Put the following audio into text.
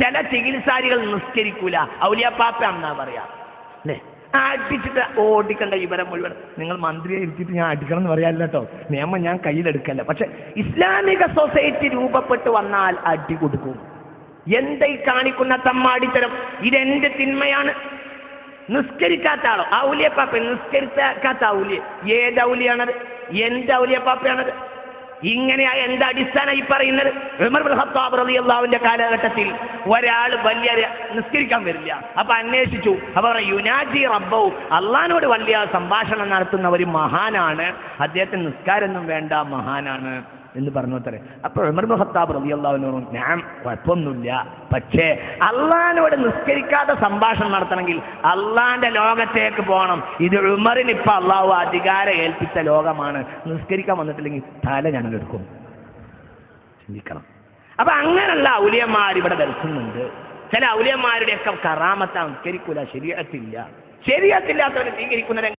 ചില ചികിത്സാരികൾ നിസ്കരിക്കൂല, ഔലിയാപ്പാപ്പ എന്നാ പറയാ അല്ലേ? അടിച്ചിട്ട് ഓടിക്കണ്ട ഇവരെ മുഴുവൻ. നിങ്ങൾ മന്ത്രിയെ ഇരുത്തിയിട്ട് ഞാൻ അടിക്കണം എന്ന് പറയാല്ല കേട്ടോ, നിയമം ഞാൻ കയ്യിലെടുക്കല്ല. പക്ഷെ ഇസ്ലാമിക സൊസൈറ്റി രൂപപ്പെട്ട് വന്നാൽ അടി കൊടുക്കും. എന്തായി കാണിക്കുന്ന തമ്മാടിത്തരം? ഇതെന്റെ തിന്മയാണ്. നിസ്കരിക്കാത്ത ആളോ ഔലിയപ്പാപ്പ, നിസ്കരിക്കാത്ത ഔലിയ ഏത് ഔലിയാണത്? എന്റെ ഔലിയപ്പാപ്പയാണത്. ഇങ്ങനെയായ എന്താ അടിസ്ഥാനം ഈ പറയുന്നത്? ഉമർ ഇബ്നുൽ ഖത്താബ് റളിയല്ലാഹുവിന്റെ കാലഘട്ടത്തിൽ ഒരാൾ വലിയ നിസ്കരിക്കാൻ വരില്ല. അപ്പൊ അന്വേഷിച്ചു. അപ്പൊ യുനാജി റബ്ബഹു, അള്ളാഹിനോട് വലിയ സംഭാഷണം നടത്തുന്ന ഒരു മഹാനാണ്, അദ്ദേഹത്തിന് നിസ്കാരമൊന്നും വേണ്ട, മഹാനാണ് എന്ന് പറഞ്ഞു അത്രേ. അപ്പോൾ ഉമർ ഇബ്നുൽ ഖത്താബ് റളിയല്ലാഹു ഞാൻ കുഴപ്പമൊന്നുമില്ല, പക്ഷേ അള്ളാഹിനോട് നിസ്കരിക്കാതെ സംഭാഷണം നടത്തണമെങ്കിൽ അള്ളാഹിന്റെ ലോകത്തേക്ക് പോകണം. ഇത് ഉമറിന് ഇപ്പൊ അള്ളാഹു അധികാരം ഏൽപ്പിച്ച ലോകമാണ്. നിസ്കരിക്കാൻ വന്നിട്ടില്ലെങ്കിൽ തല ഞങ്ങളെടുക്കും. ചിന്തിക്കണം. അപ്പൊ അങ്ങനെയുള്ള ഔലിയന്മാർ ഇവിടെ ദർശിക്കുന്നുണ്ട്. ചില ഔലിയന്മാരുടെയൊക്കെ കറാമത്ത നിസ്കരിക്കൂല, ശരീഅത്തില്ല. ശരീഅത്തില്ലാത്തവരെ സ്വീകരിക്കുന്നത്